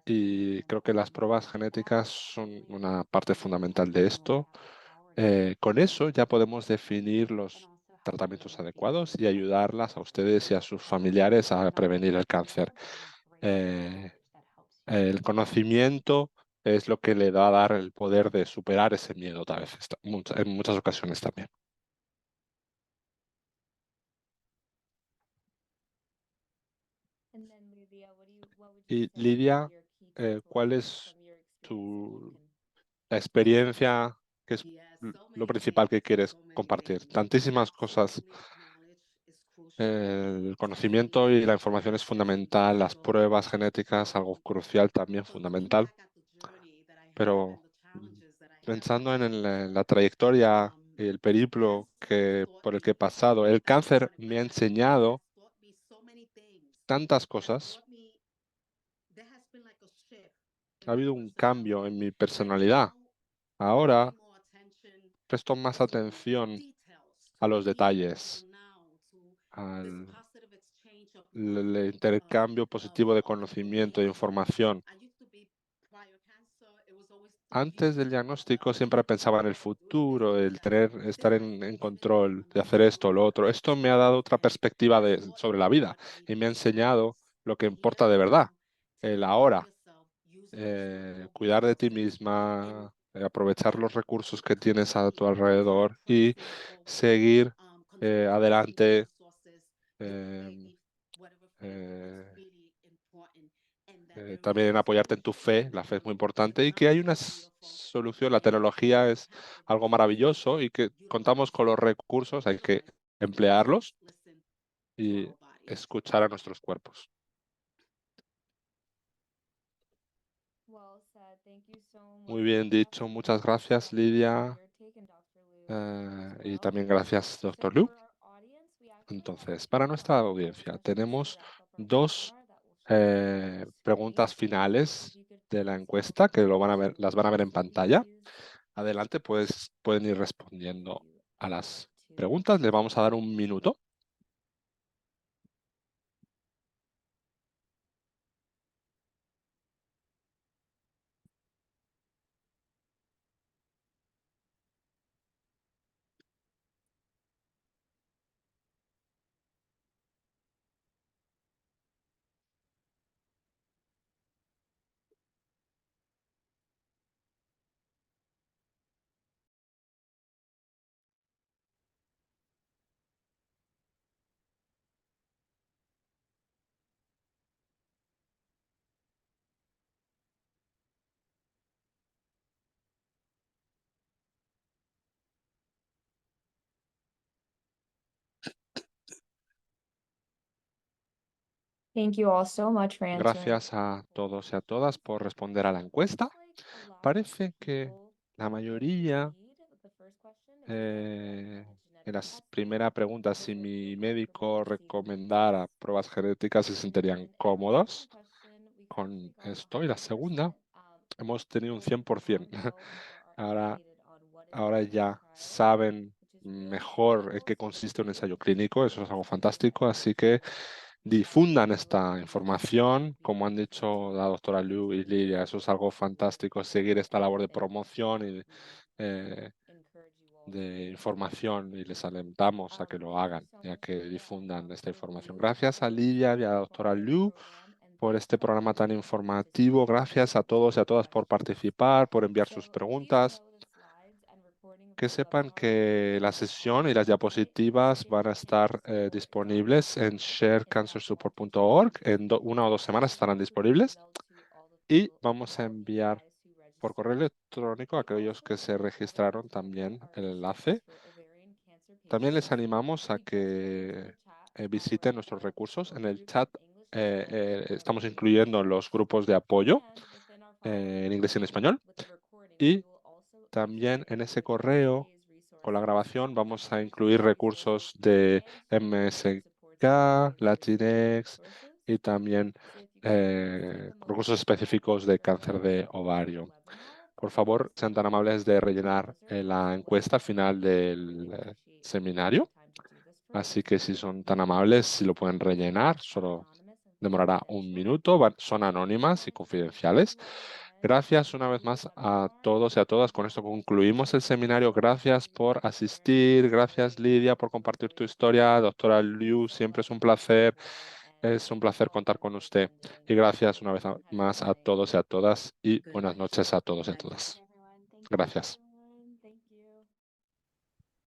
Y creo que las pruebas genéticas son una parte fundamental de esto. Con eso ya podemos definir los tratamientos adecuados y ayudarlas a ustedes y a sus familiares a prevenir el cáncer. Eh, el conocimiento es lo que le da a dar el poder de superar ese miedo a veces, en muchas ocasiones también. Y Lidia, ¿cuál es la experiencia que es lo principal que quieres compartir? Tantísimas cosas. El conocimiento y la información es fundamental, las pruebas genéticas, algo crucial también, fundamental. Pero pensando en la trayectoria y el periplo por el que he pasado, el cáncer me ha enseñado tantas cosas. Ha habido un cambio en mi personalidad. Ahora presto más atención a los detalles, al el intercambio positivo de conocimiento, de información. Antes del diagnóstico siempre pensaba en el futuro, el estar en control, de hacer esto o lo otro. Esto me ha dado otra perspectiva sobre la vida y me ha enseñado lo que importa de verdad, el ahora, cuidar de ti misma, aprovechar los recursos que tienes a tu alrededor y seguir adelante. em, eh, también apoyarte en tu fe, la fe es muy importante y que hay una solución, la tecnología es algo maravilloso y que contamos con los recursos, hay que emplearlos y escuchar a nuestros cuerpos. Muy bien dicho, muchas gracias, Lidia, y también gracias, Dr. Lu. Entonces, para nuestra audiencia tenemos dos preguntas finales de la encuesta que las van a ver en pantalla. Adelante, pues pueden ir respondiendo a las preguntas. Les vamos a dar un minuto. Thank you all so much for answering. Gracias a todos y a todas por responder a la encuesta. Parece que la mayoría, en la primera pregunta, si mi médico recomendara pruebas genéticas, se sentirían cómodos con esto. Y la segunda, hemos tenido un 100%. Ahora ya saben mejor en qué consiste un ensayo clínico, eso es algo fantástico, así que difundan esta información, como han dicho la doctora Liu y Lidia, eso es algo fantástico, seguir esta labor de promoción y de información y les alentamos a que lo hagan y a que difundan esta información. Gracias a Lidia y a la doctora Liu por este programa tan informativo. Gracias a todos y a todas por participar, por enviar sus preguntas. Que sepan que la sesión y las diapositivas van a estar disponibles en sharecancersupport.org. En 1 o 2 semanas estarán disponibles. Y vamos a enviar por correo electrónico a aquellos que se registraron también el enlace. También les animamos a que visiten nuestros recursos. En el chat estamos incluyendo los grupos de apoyo en inglés y en español. Y también en ese correo, con la grabación, vamos a incluir recursos de MSK, Latinx y también recursos específicos de cáncer de ovario. Por favor, sean tan amables de rellenar la encuesta al final del seminario. Así que si son tan amables, si lo pueden rellenar, solo demorará un minuto. Son anónimas y confidenciales. Gracias una vez más a todos y a todas. Con esto concluimos el seminario. Gracias por asistir. Gracias, Lidia, por compartir tu historia. Doctora Liu, siempre es un placer. Es un placer contar con usted. Y gracias una vez más a todos y a todas. Y buenas noches a todos y a todas. Gracias.